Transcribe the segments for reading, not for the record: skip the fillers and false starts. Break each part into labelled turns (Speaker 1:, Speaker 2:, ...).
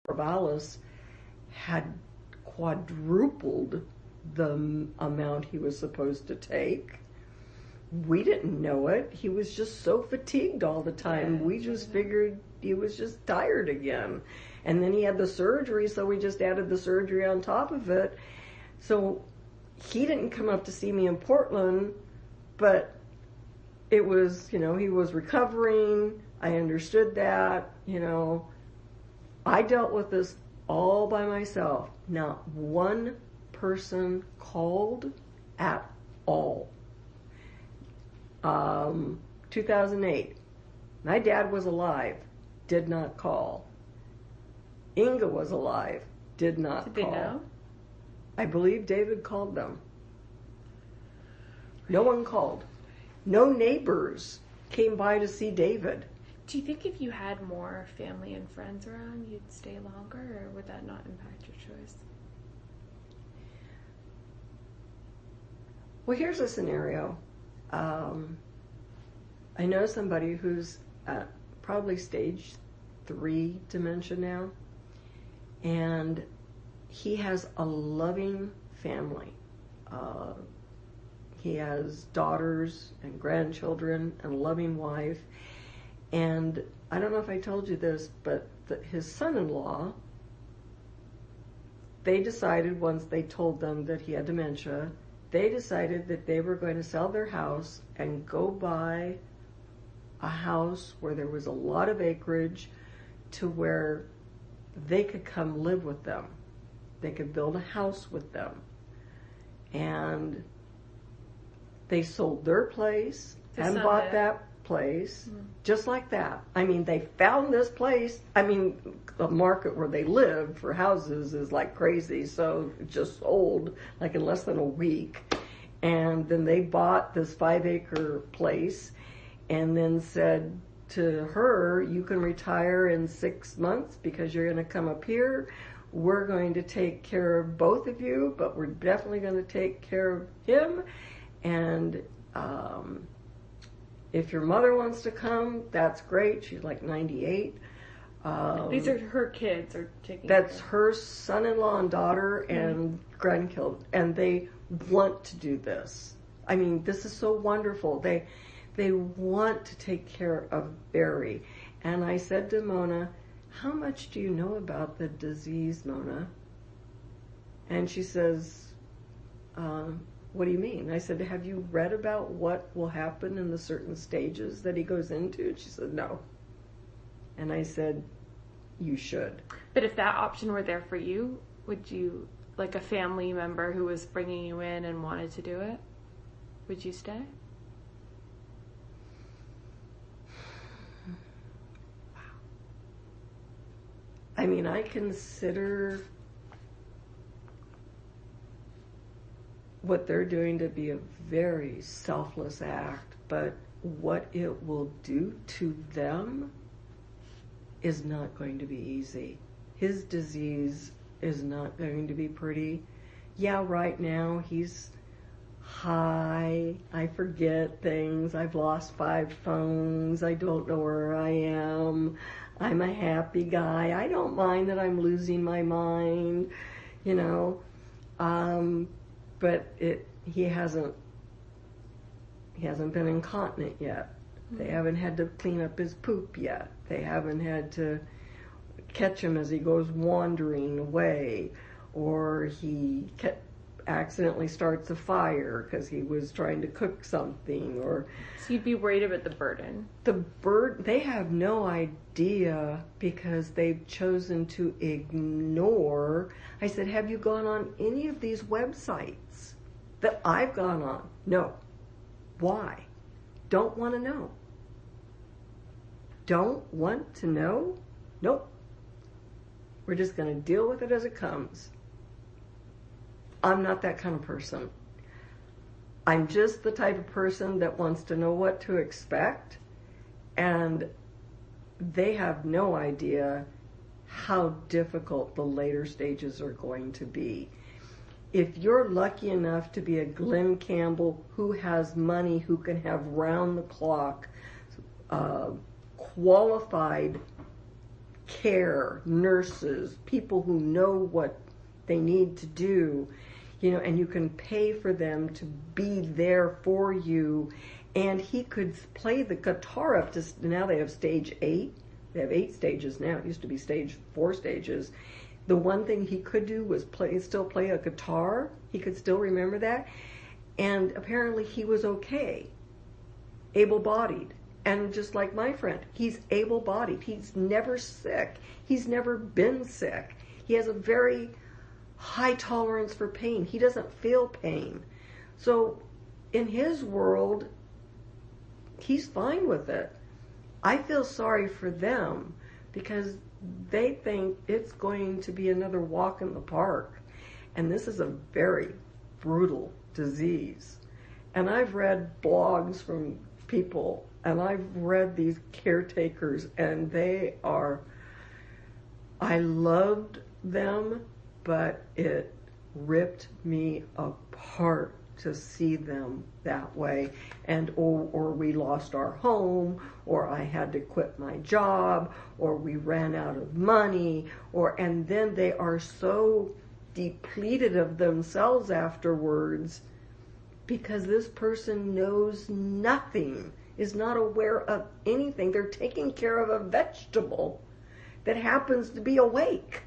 Speaker 1: Corvallis had quadrupled the amount he was supposed to take. We didn't know it. He was just so fatigued all the time. We just figured he was just tired again. And then he had the surgery, so we just added the surgery on top of it. So he didn't come up to see me in Portland, but it was, he was recovering. I understood that, I dealt with this all by myself. Not one person called at all. 2008, my dad was alive, did not call. Inga was alive, did not call.
Speaker 2: Did they know?
Speaker 1: I believe David called them. No one called. No neighbors came by to see David.
Speaker 2: Do you think if you had more family and friends around, you'd stay longer, or would that not impact your choice?
Speaker 1: Well, here's a scenario. I know somebody who's at probably stage 3 dementia now, and he has a loving family. He has daughters and grandchildren and a loving wife. And I don't know if I told you this, but his son-in-law, they decided once they told them that he had dementia, they decided that they were going to sell their house and go buy a house where there was a lot of acreage to where they could come live with them. They could build a house with them. And they sold their place and bought that place just like that. I mean, they found this place. I mean, the market where they lived for houses is like crazy, so it just sold like in less than a week. And then they bought this 5-acre place and then said to her, you can retire in 6 months because you're going to come up here. We're going to take care of both of you, but we're definitely going to take care of him. And if your mother wants to come, that's great. She's like 98.
Speaker 2: These are her kids are taking
Speaker 1: That's
Speaker 2: care.
Speaker 1: her son-in-law and daughter and grandkids, and they want to do this. I mean, this is so wonderful. They want to take care of Barry. And I said to Mona, how much do you know about the disease, Mona? And she says, what do you mean? I said, have you read about what will happen in the certain stages that he goes into? And she said, no. And I said, you should.
Speaker 2: But if that option were there for you, would you, like a family member who was bringing you in and wanted to do it, would you stay?
Speaker 1: Wow. I mean, I consider what they're doing to be a very selfless act, but what it will do to them is not going to be easy. His disease is not going to be pretty. Yeah, right now he's high. I forget things. I've lost 5 phones. I don't know where I am. I'm a happy guy. I don't mind that I'm losing my mind, but he hasn't been incontinent yet. They haven't had to clean up his poop yet. They haven't had to catch him as he goes wandering away, or he accidentally starts a fire because he was trying to cook something, or...
Speaker 2: So you'd be worried about the burden.
Speaker 1: They have no idea because they've chosen to ignore. I said, have you gone on any of these websites that I've gone on? No. Why? Don't want to know. Don't want to know? Nope. We're just going to deal with it as it comes. I'm not that kind of person. I'm just the type of person that wants to know what to expect, and they have no idea how difficult the later stages are going to be. If you're lucky enough to be a Glenn Campbell who has money, who can have round-the-clock qualified care, nurses, people who know what they need to do, and you can pay for them to be there for you. And he could play the guitar up to, now they have stage 8. They have 8 stages now. It used to be 4 stages. The one thing he could do was still play a guitar. He could still remember that. And apparently he was okay, able-bodied. And just like my friend, he's able-bodied. He's never sick. He's never been sick. He has a very high tolerance for pain. He doesn't feel pain. So in his world, he's fine with it. I feel sorry for them because they think it's going to be another walk in the park. And this is a very brutal disease. And I've read blogs from people, and I've read these caretakers, and I loved them, but it ripped me apart to see them that way. And or we lost our home, or I had to quit my job, or we ran out of money, and then they are so depleted of themselves afterwards because this person knows nothing, is not aware of anything. They're taking care of a vegetable that happens to be awake,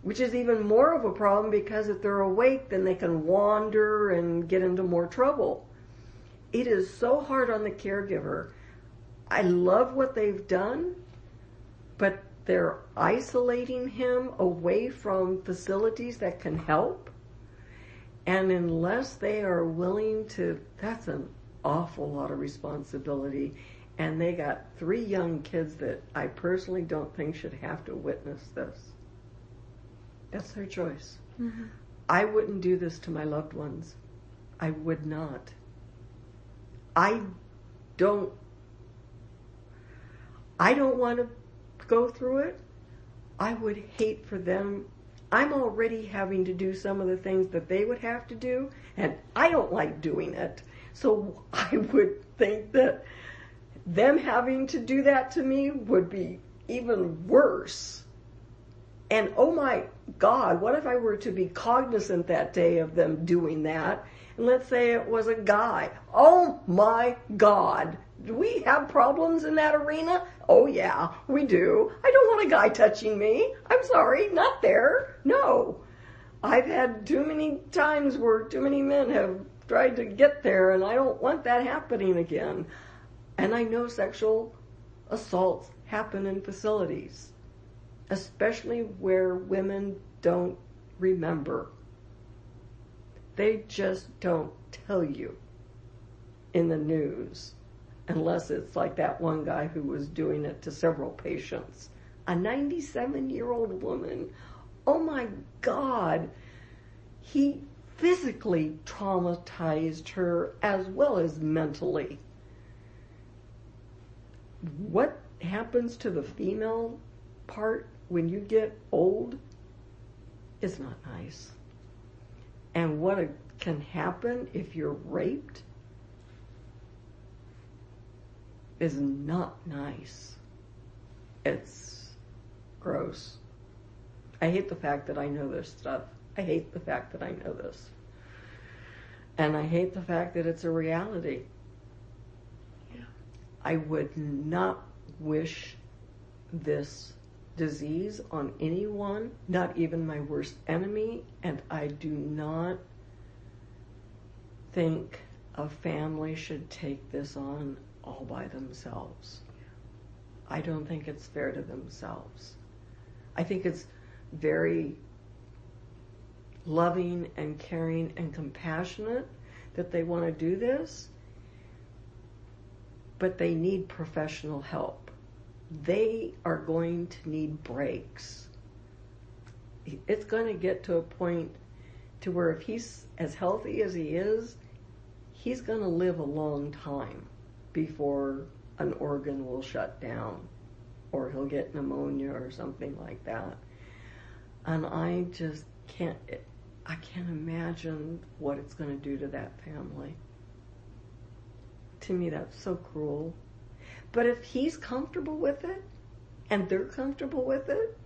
Speaker 1: which is even more of a problem because if they're awake, then they can wander and get into more trouble. It is so hard on the caregiver. I love what they've done, but they're isolating him away from facilities that can help. And unless they are willing to, that's an awful lot of responsibility. And they got 3 young kids that I personally don't think should have to witness this. That's their choice. Mm-hmm. I wouldn't do this to my loved ones. I would not. I don't want to go through it. I would hate for them. I'm already having to do some of the things that they would have to do, and I don't like doing it. So I would think that them having to do that to me would be even worse. And oh my God, what if I were to be cognizant that day of them doing that? And let's say it was a guy. Oh my God. Do we have problems in that arena? Oh yeah, we do. I don't want a guy touching me. I'm sorry, not there. No. I've had too many times where too many men have tried to get there, and I don't want that happening again. And I know sexual assaults happen in facilities, especially where women don't remember. They just don't tell you in the news, unless it's like that one guy who was doing it to several patients. A 97-year-old woman, oh my God, he physically traumatized her as well as mentally. What happens to the female part when you get old is not nice. And what can happen if you're raped is not nice. It's gross. I hate the fact that I know this stuff. I hate the fact that I know this. And I hate the fact that it's a reality. Yeah. I would not wish this disease on anyone, not even my worst enemy, and I do not think a family should take this on all by themselves. I don't think it's fair to themselves. I think it's very loving and caring and compassionate that they want to do this, but they need professional help. They are going to need breaks. It's going to get to a point to where if he's as healthy as he is, he's going to live a long time before an organ will shut down or he'll get pneumonia or something like that. And I just can't imagine what it's going to do to that family. To me, that's so cruel. But if he's comfortable with it, and they're comfortable with it,